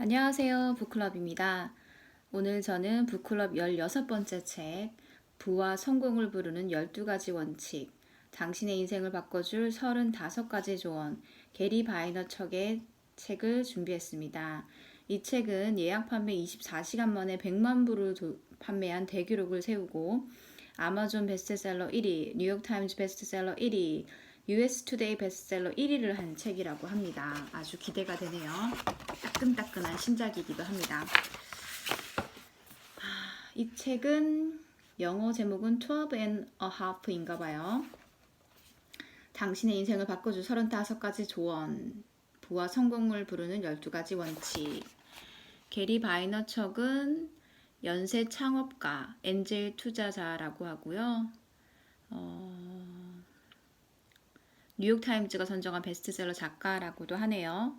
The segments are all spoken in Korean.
안녕하세요. 북클럽입니다. 오늘 저는 북클럽 16번째 책, 부와 성공을 부르는 12가지 원칙, 당신의 인생을 바꿔줄 35가지 조언, 게리 바이너척의 책을 준비했습니다. 이 책은 예약 판매 24시간 만에 100만 부를 판매한 대기록을 세우고 아마존 베스트셀러 1위, 뉴욕타임즈 베스트셀러 1위, US 투데이 베스트셀러 1위를 한 책이라고 합니다. 아주 기대가 되네요. 따끈따끈한 신작이기도 합니다. 이 책은 영어 제목은 12 and a half인가 봐요. 당신의 인생을 바꿔줄 35가지 조언, 부와 성공을 부르는 12가지 원칙. 게리 바이너척은 연쇄 창업가, 엔젤 투자자라고 하고요. 뉴욕타임즈가 선정한 베스트셀러 작가라고도 하네요.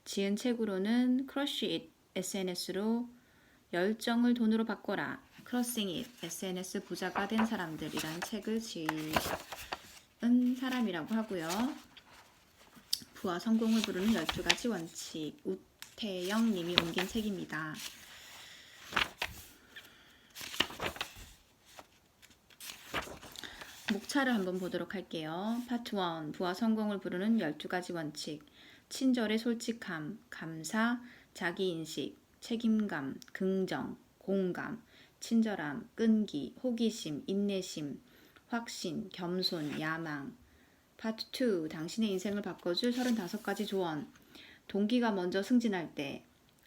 지은 책으로는 크러쉬 잇, SNS로 열정을 돈으로 바꿔라, 크러싱 잇, SNS 부자가 된 사람들이란 책을 지은 사람이라고 하고요. 부와 성공을 부르는 12가지 원칙, 우태영 님이 옮긴 책입니다. 목차를 한번 보도록 할게요. 파트 1, 부와 성공을 부르는 12가지 원칙. 친절의 솔직함, 감사, 자기인식, 책임감, 긍정, 공감, 친절함, 끈기, 호기심, 인내심, 확신, 겸손, 야망. 파트 2, 당신의 인생을 바꿔줄 35가지 조언. 동기가 먼저 승진할 때,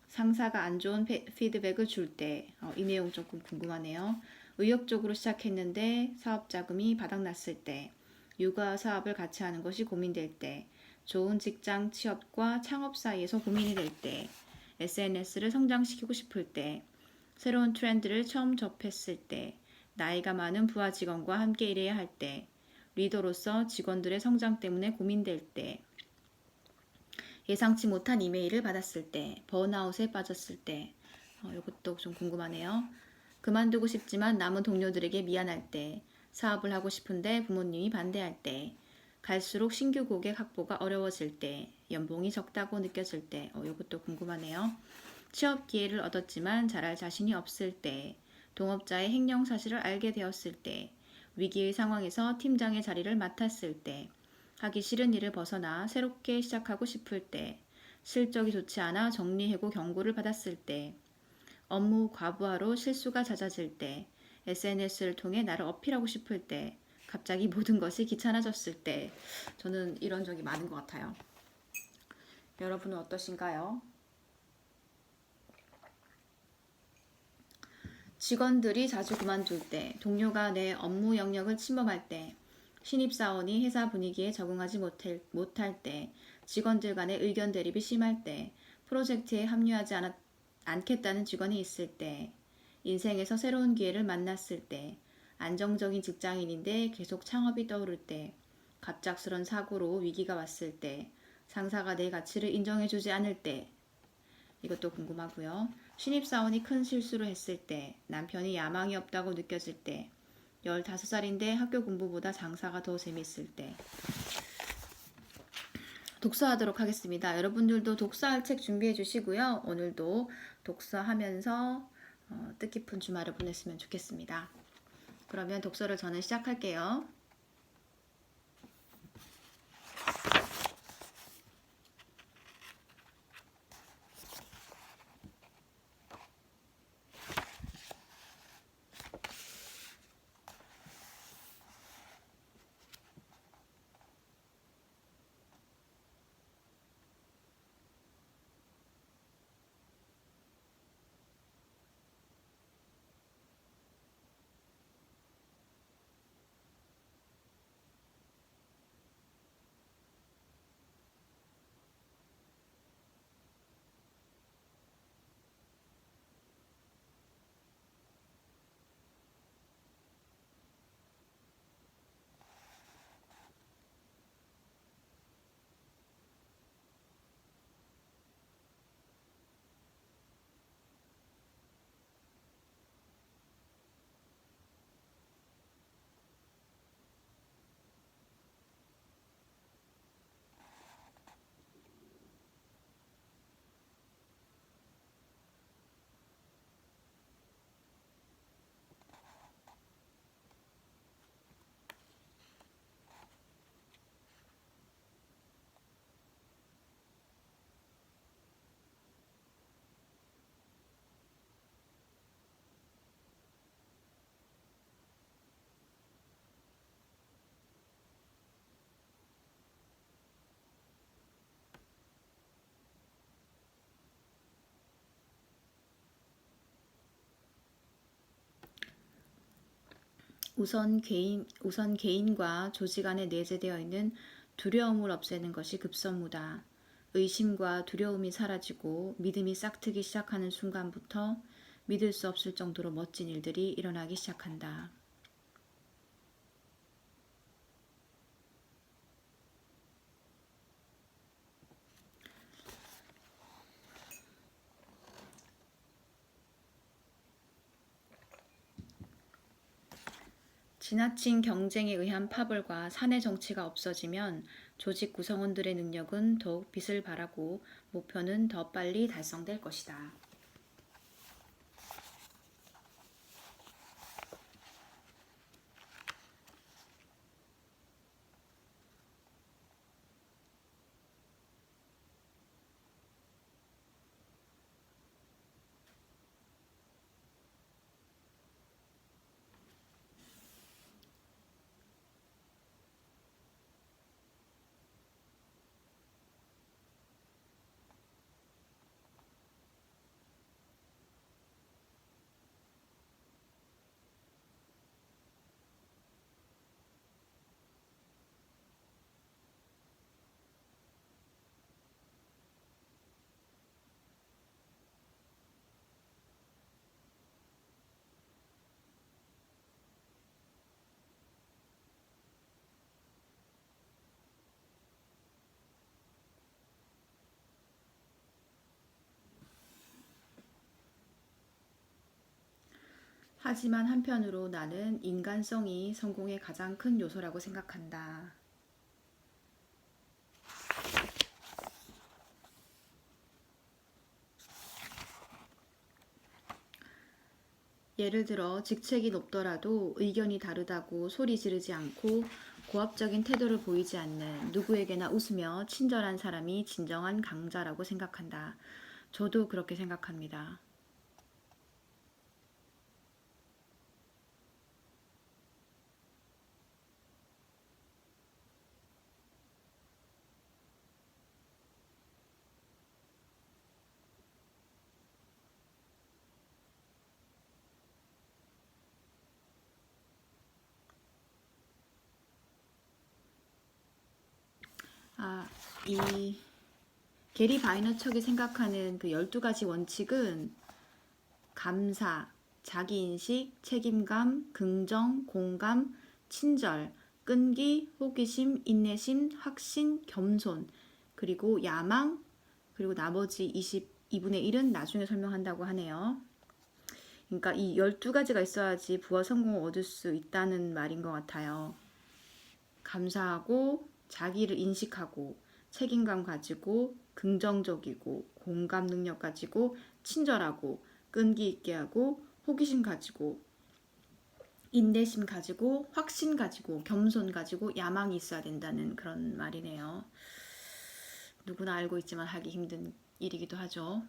상사가 안 좋은 피드백을 줄 때, 이 내용 조금 궁금하네요. 의욕적으로 시작했는데 사업 자금이 바닥났을 때, 육아 사업을 같이 하는 것이 고민될 때, 좋은 직장 취업과 창업 사이에서 고민이 될 때, SNS를 성장시키고 싶을 때, 새로운 트렌드를 처음 접했을 때, 나이가 많은 부하 직원과 함께 일해야 할 때, 리더로서 직원들의 성장 때문에 고민될 때, 예상치 못한 이메일을 받았을 때, 번아웃에 빠졌을 때, 이것도 좀 궁금하네요. 그만두고 싶지만 남은 동료들에게 미안할 때, 사업을 하고 싶은데 부모님이 반대할 때, 갈수록 신규 고객 확보가 어려워질 때, 연봉이 적다고 느껴질 때, 이것도 궁금하네요. 취업 기회를 얻었지만 잘할 자신이 없을 때, 동업자의 횡령 사실을 알게 되었을 때, 위기의 상황에서 팀장의 자리를 맡았을 때, 하기 싫은 일을 벗어나 새롭게 시작하고 싶을 때, 실적이 좋지 않아 정리해고 경고를 받았을 때, 업무 과부하로 실수가 잦아질 때, SNS를 통해 나를 어필하고 싶을 때, 갑자기 모든 것이 귀찮아졌을 때, 저는 이런 적이 많은 것 같아요. 여러분은 어떠신가요? 직원들이 자주 그만둘 때, 동료가 내 업무 영역을 침범할 때, 신입사원이 회사 분위기에 적응하지 못할 때, 직원들 간의 의견 대립이 심할 때, 프로젝트에 합류하지 않겠다는 직원이 있을 때, 인생에서 새로운 기회를 만났을 때, 안정적인 직장인인데 계속 창업이 떠오를 때, 갑작스런 사고로 위기가 왔을 때, 상사가 내 가치를 인정해주지 않을 때, 이것도 궁금하고요. 신입사원이 큰 실수를 했을 때, 남편이 야망이 없다고 느껴질 때, 15살인데 학교 공부보다 장사가 더 재밌을 때. 독서하도록 하겠습니다. 여러분들도 독서할 책 준비해 주시고요. 오늘도 독서하면서 뜻깊은 주말을 보냈으면 좋겠습니다. 그러면 독서를 저는 시작할게요. 우선 개인과 조직 안에 내재되어 있는 두려움을 없애는 것이 급선무다. 의심과 두려움이 사라지고 믿음이 싹트기 시작하는 순간부터 믿을 수 없을 정도로 멋진 일들이 일어나기 시작한다. 지나친 경쟁에 의한 파벌과 사내 정치가 없어지면 조직 구성원들의 능력은 더욱 빛을 발하고 목표는 더 빨리 달성될 것이다. 하지만 한편으로 나는 인간성이 성공의 가장 큰 요소라고 생각한다. 예를 들어 직책이 높더라도 의견이 다르다고 소리 지르지 않고 고압적인 태도를 보이지 않는 누구에게나 웃으며 친절한 사람이 진정한 강자라고 생각한다. 저도 그렇게 생각합니다. 이 게리 바이너척이 생각하는 그 12가지 원칙은 감사, 자기인식, 책임감, 긍정, 공감, 친절, 끈기, 호기심, 인내심, 확신, 겸손, 그리고 야망, 그리고 나머지 22분의 1은 나중에 설명한다고 하네요. 그러니까 이 12가지가 있어야지 부와 성공을 얻을 수 있다는 말인 것 같아요. 감사하고 자기를 인식하고 책임감 가지고 긍정적이고 공감 능력 가지고 친절하고 끈기 있게 하고 호기심 가지고 인내심 가지고 확신 가지고 겸손 가지고 야망이 있어야 된다는 그런 말이네요. 누구나 알고 있지만 하기 힘든 일이기도 하죠.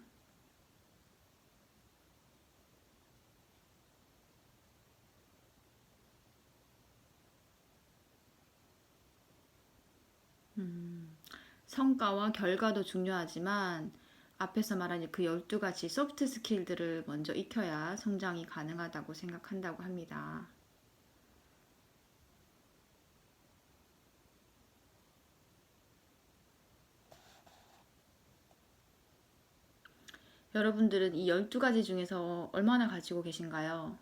성과와 결과도 중요하지만 앞에서 말한 그 12가지 소프트 스킬들을 먼저 익혀야 성장이 가능하다고 생각한다고 합니다. 여러분들은 이 12가지 중에서 얼마나 가지고 계신가요?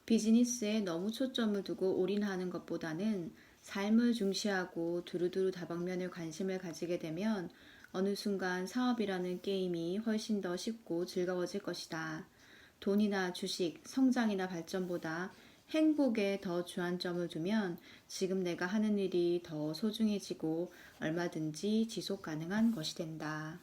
비즈니스에 너무 초점을 두고 올인하는 것보다는 삶을 중시하고 두루두루 다방면에 관심을 가지게 되면 어느 순간 사업이라는 게임이 훨씬 더 쉽고 즐거워질 것이다. 돈이나 주식, 성장이나 발전보다 행복에 더 주안점을 두면 지금 내가 하는 일이 더 소중해지고 얼마든지 지속 가능한 것이 된다.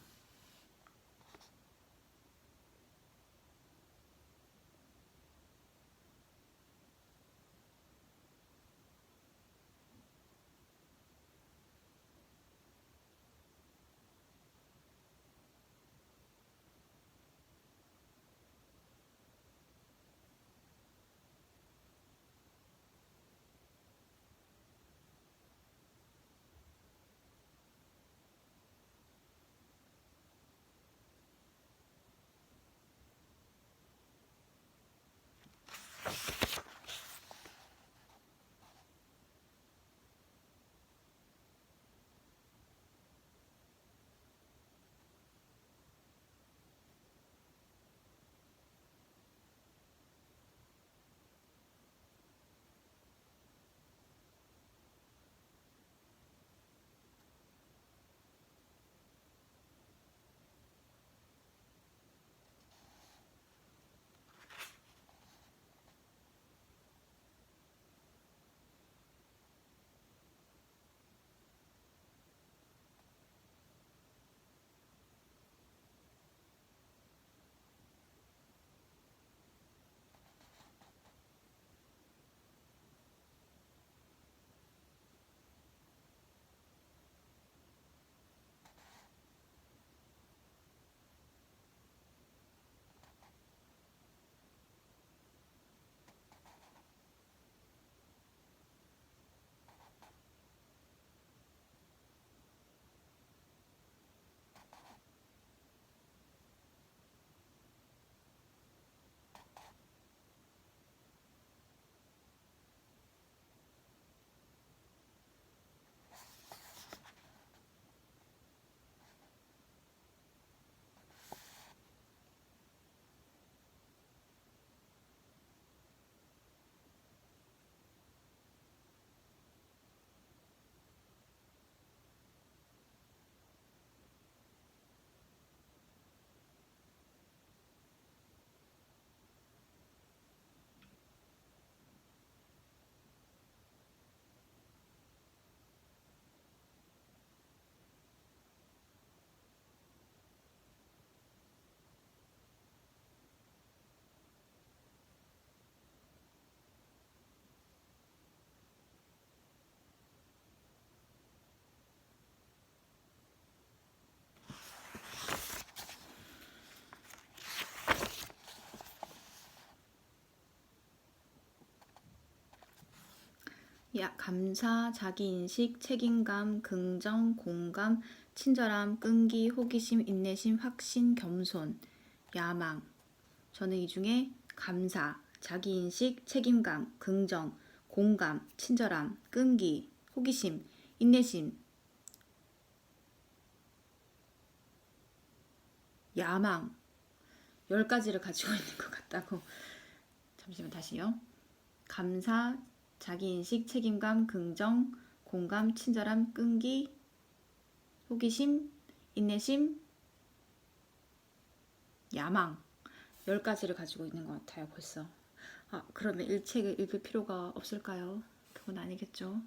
감사, 자기인식, 책임감, 긍정, 공감, 친절함, 끈기, 호기심, 인내심, 확신, 겸손, 야망. 저는 이 중에 감사, 자기인식, 책임감, 긍정, 공감, 친절함, 끈기, 호기심, 인내심, 야망 10가지를 가지고 있는 것 같다고. 잠시만 다시요. 감사, 자기인식, 책임감, 긍정, 공감, 친절함, 끈기, 호기심, 인내심, 야망 10가지를 가지고 있는 것 같아요 벌써. 그러면 일책을 읽을 필요가 없을까요? 그건 아니겠죠.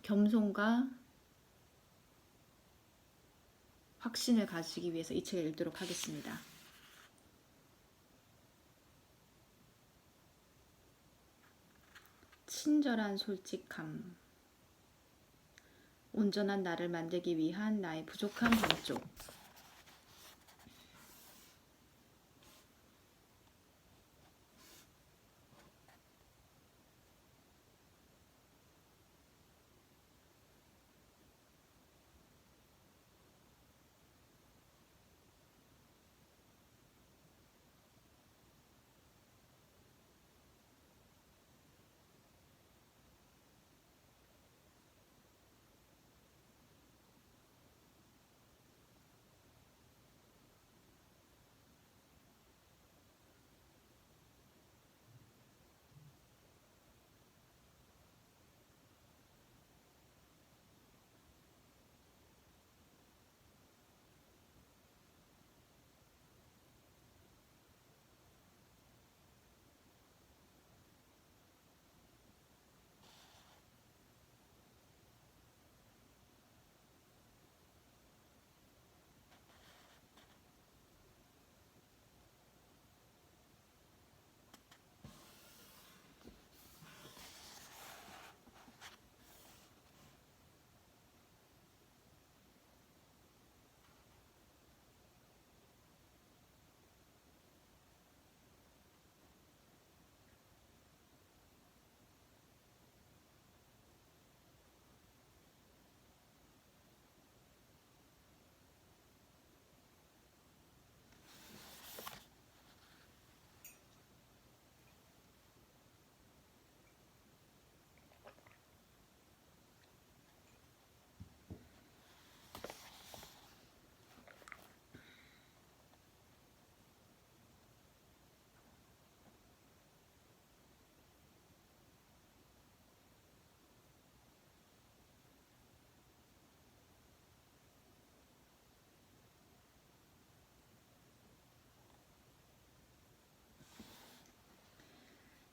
겸손과 확신을 가지기 위해서 이 책을 읽도록 하겠습니다. 친절한 솔직함. 온전한 나를 만들기 위한 나의 부족한 반쪽.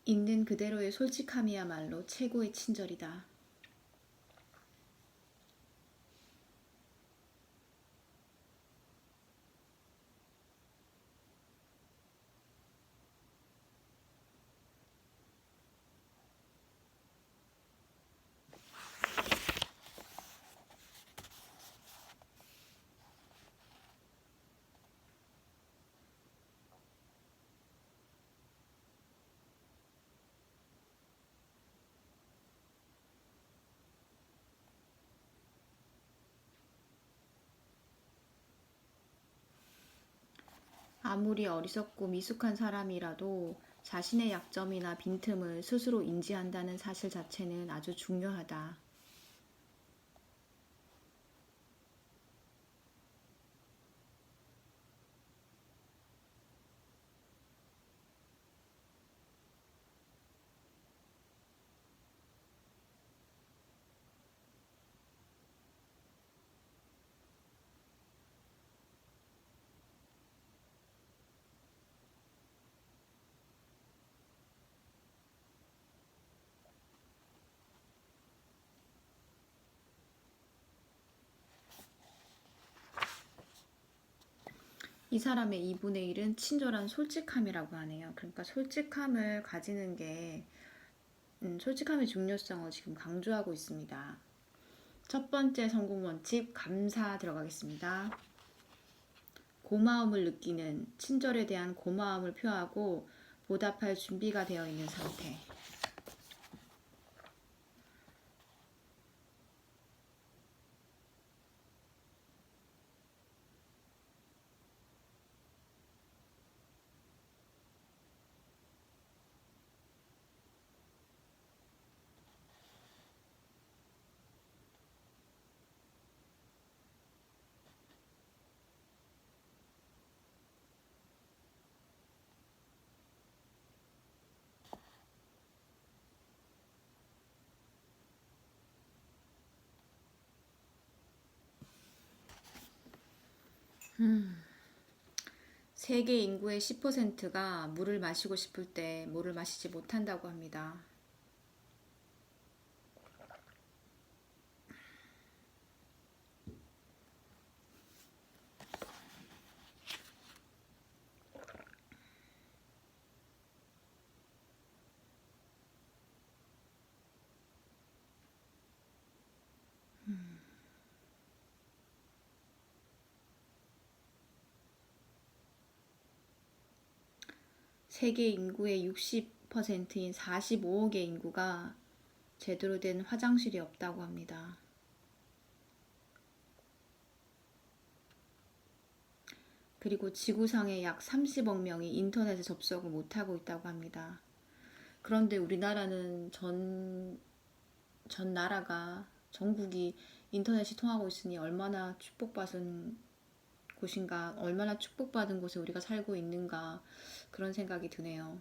있는 그대로의 솔직함이야말로 최고의 친절이다. 아무리 어리석고 미숙한 사람이라도 자신의 약점이나 빈틈을 스스로 인지한다는 사실 자체는 아주 중요하다. 이 사람의 2분의 1은 친절한 솔직함이라고 하네요. 그러니까 솔직함을 가지는 게 솔직함의 중요성을 지금 강조하고 있습니다. 첫 번째 성공 원칙 감사 들어가겠습니다. 고마움을 느끼는 친절에 대한 고마움을 표하고 보답할 준비가 되어 있는 상태. 세계 인구의 10%가 물을 마시고 싶을 때 물을 마시지 못한다고 합니다. 세계 인구의 60%인 45억의 인구가 제대로 된 화장실이 없다고 합니다. 그리고 지구상의 약 30억 명이 인터넷에 접속을 못하고 있다고 합니다. 그런데 우리나라는 전 나라가, 전국이 인터넷이 통하고 있으니 얼마나 축복받은 곳인가, 얼마나 축복받은 곳에 우리가 살고 있는가, 그런 생각이 드네요.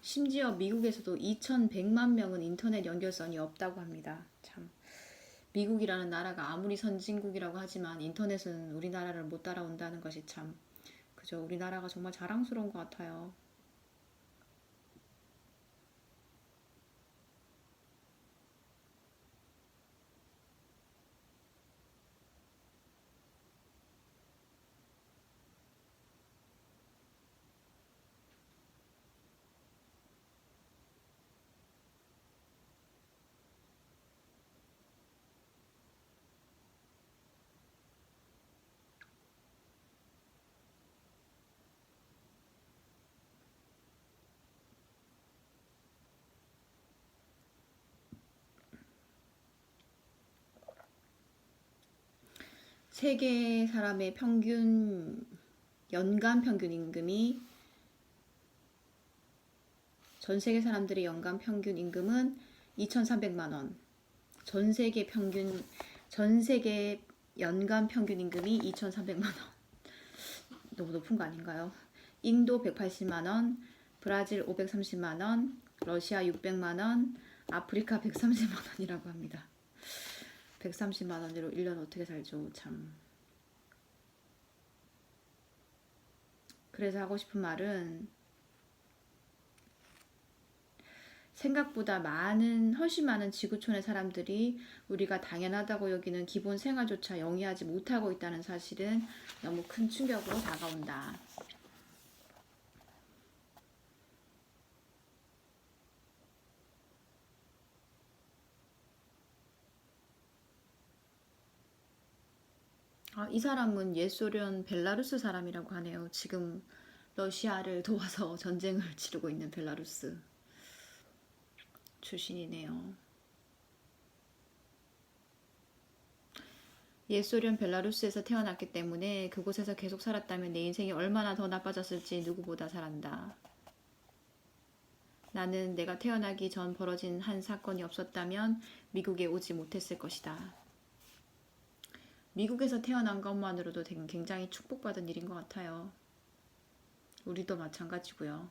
심지어 미국에서도 2100만 명은 인터넷 연결선이 없다고 합니다. 참, 미국이라는 나라가 아무리 선진국이라고 하지만 인터넷은 우리나라를 못 따라온다는 것이 참, 그죠? 우리나라가 정말 자랑스러운 것 같아요. 세계 사람의 연간 평균 임금이, 전 세계 사람들의 연간 평균 임금은 2,300만 원. 전 세계 연간 평균 임금이 2,300만 원. 너무 높은 거 아닌가요? 인도 180만 원, 브라질 530만 원, 러시아 600만 원, 아프리카 130만 원이라고 합니다. 130만 원으로 1년 어떻게 살죠? 참. 그래서 하고 싶은 말은 생각보다 훨씬 많은 지구촌의 사람들이 우리가 당연하다고 여기는 기본 생활조차 영위하지 못하고 있다는 사실은 너무 큰 충격으로 다가온다. 이 사람은 옛소련 벨라루스 사람이라고 하네요. 지금 러시아를 도와서 전쟁을 치르고 있는 벨라루스 출신이네요. 옛소련 벨라루스에서 태어났기 때문에 그곳에서 계속 살았다면 내 인생이 얼마나 더 나빠졌을지 누구보다 잘 안다. 나는 내가 태어나기 전 벌어진 한 사건이 없었다면 미국에 오지 못했을 것이다. 미국에서 태어난 것만으로도 굉장히 축복받은 일인 것 같아요. 우리도 마찬가지고요.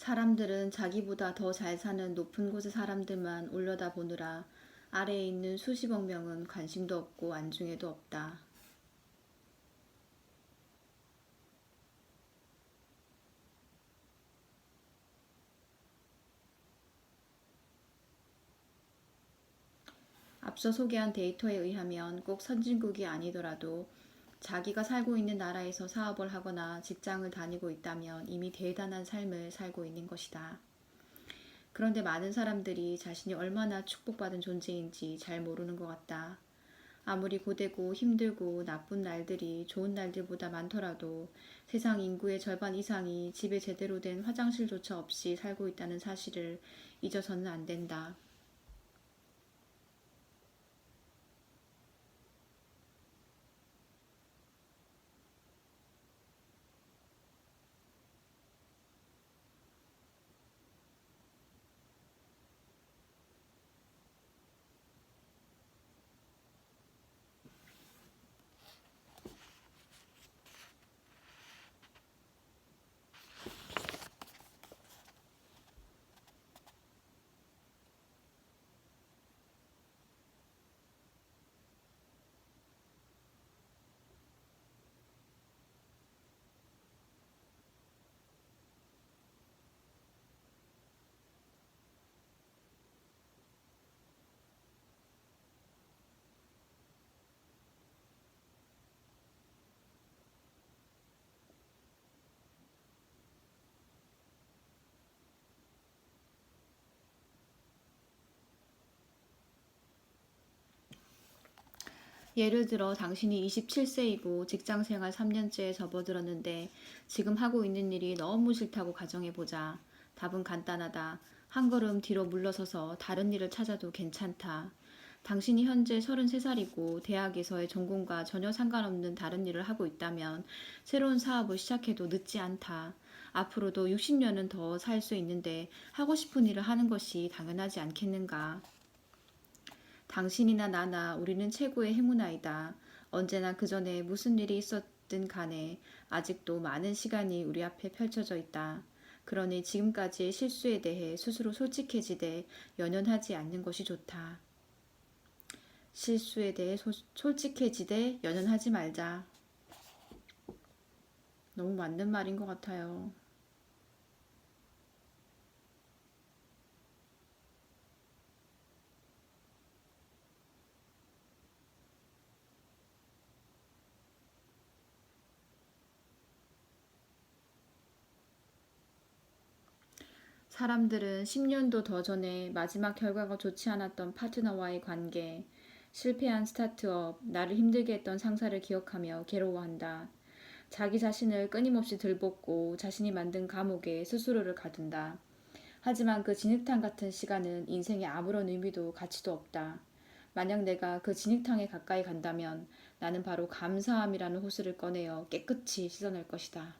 사람들은 자기보다 더 잘 사는 높은 곳의 사람들만 올려다보느라 아래에 있는 수십억 명은 관심도 없고 안중에도 없다. 앞서 소개한 데이터에 의하면 꼭 선진국이 아니더라도 자기가 살고 있는 나라에서 사업을 하거나 직장을 다니고 있다면 이미 대단한 삶을 살고 있는 것이다. 그런데 많은 사람들이 자신이 얼마나 축복받은 존재인지 잘 모르는 것 같다. 아무리 고되고 힘들고 나쁜 날들이 좋은 날들보다 많더라도 세상 인구의 절반 이상이 집에 제대로 된 화장실조차 없이 살고 있다는 사실을 잊어서는 안 된다. 예를 들어 당신이 27세이고 직장생활 3년째에 접어들었는데 지금 하고 있는 일이 너무 싫다고 가정해보자. 답은 간단하다. 한 걸음 뒤로 물러서서 다른 일을 찾아도 괜찮다. 당신이 현재 33살이고 대학에서의 전공과 전혀 상관없는 다른 일을 하고 있다면 새로운 사업을 시작해도 늦지 않다. 앞으로도 60년은 더 살 수 있는데 하고 싶은 일을 하는 것이 당연하지 않겠는가. 당신이나 나나 우리는 최고의 행운아이다. 언제나 그 전에 무슨 일이 있었든 간에 아직도 많은 시간이 우리 앞에 펼쳐져 있다. 그러니 지금까지의 실수에 대해 스스로 솔직해지되 연연하지 않는 것이 좋다. 실수에 대해 솔직해지되 연연하지 말자. 너무 맞는 말인 것 같아요. 사람들은 10년도 더 전에 마지막 결과가 좋지 않았던 파트너와의 관계, 실패한 스타트업, 나를 힘들게 했던 상사를 기억하며 괴로워한다. 자기 자신을 끊임없이 들볶고 자신이 만든 감옥에 스스로를 가둔다. 하지만 그 진흙탕 같은 시간은 인생에 아무런 의미도 가치도 없다. 만약 내가 그 진흙탕에 가까이 간다면 나는 바로 감사함이라는 호수를 꺼내어 깨끗이 씻어낼 것이다.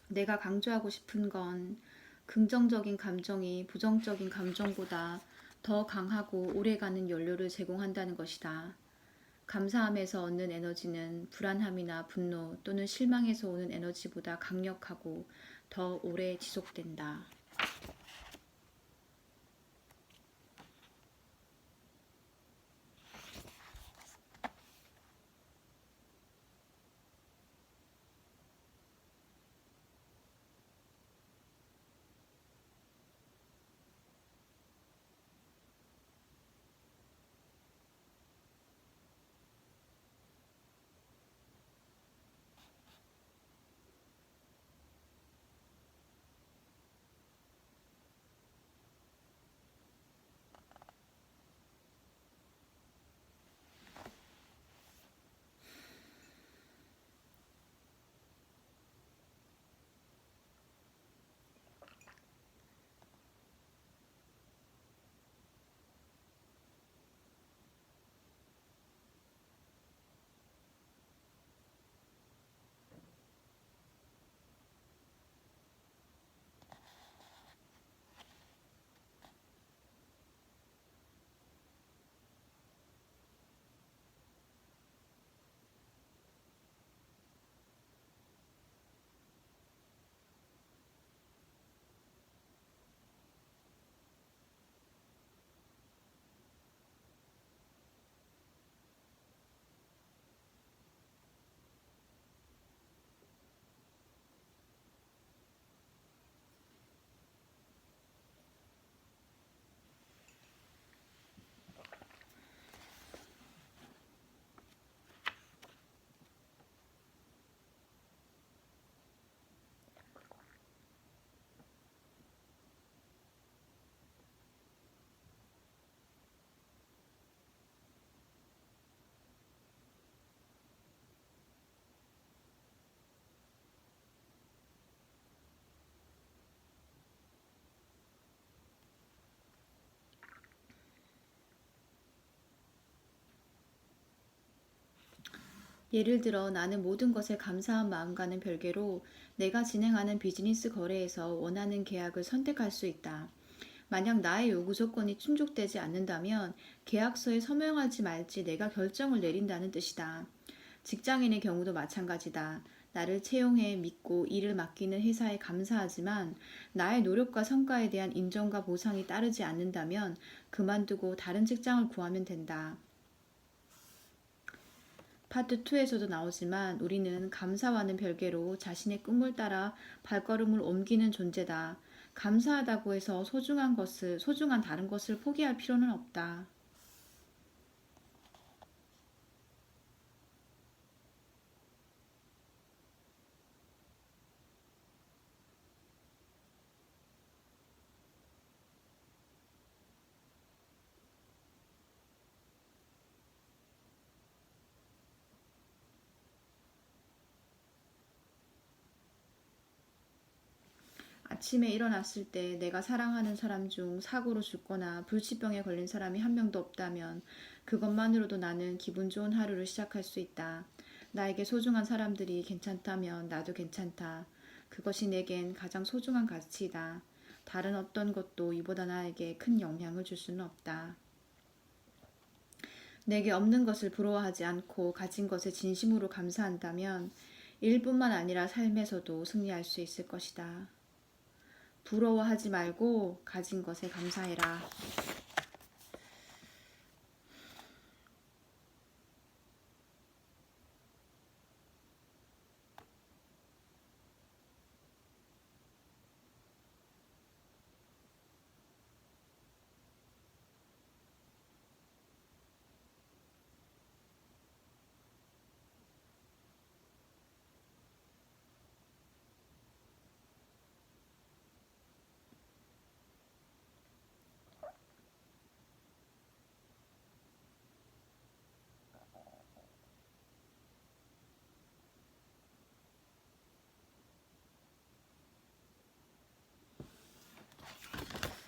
내가 강조하고 싶은 건 긍정적인 감정이 부정적인 감정보다 더 강하고 오래가는 연료를 제공한다는 것이다. 감사함에서 얻는 에너지는 불안함이나 분노 또는 실망에서 오는 에너지보다 강력하고 더 오래 지속된다. 예를 들어 나는 모든 것에 감사한 마음과는 별개로 내가 진행하는 비즈니스 거래에서 원하는 계약을 선택할 수 있다. 만약 나의 요구 조건이 충족되지 않는다면 계약서에 서명하지 말지 내가 결정을 내린다는 뜻이다. 직장인의 경우도 마찬가지다. 나를 채용해 믿고 일을 맡기는 회사에 감사하지만 나의 노력과 성과에 대한 인정과 보상이 따르지 않는다면 그만두고 다른 직장을 구하면 된다. 파트 2에서도 나오지만 우리는 감사와는 별개로 자신의 꿈을 따라 발걸음을 옮기는 존재다. 감사하다고 해서 소중한 다른 것을 포기할 필요는 없다. 아침에 일어났을 때 내가 사랑하는 사람 중 사고로 죽거나 불치병에 걸린 사람이 한 명도 없다면 그것만으로도 나는 기분 좋은 하루를 시작할 수 있다. 나에게 소중한 사람들이 괜찮다면 나도 괜찮다. 그것이 내겐 가장 소중한 가치이다. 다른 어떤 것도 이보다 나에게 큰 영향을 줄 수는 없다. 내게 없는 것을 부러워하지 않고 가진 것에 진심으로 감사한다면 일뿐만 아니라 삶에서도 승리할 수 있을 것이다. 부러워하지 말고 가진 것에 감사해라.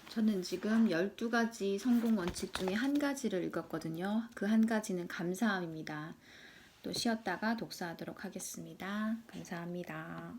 저는 지금 12가지 성공 원칙 중에 한 가지를 읽었거든요. 그 한 가지는 감사함입니다. 또 쉬었다가 독서하도록 하겠습니다. 감사합니다.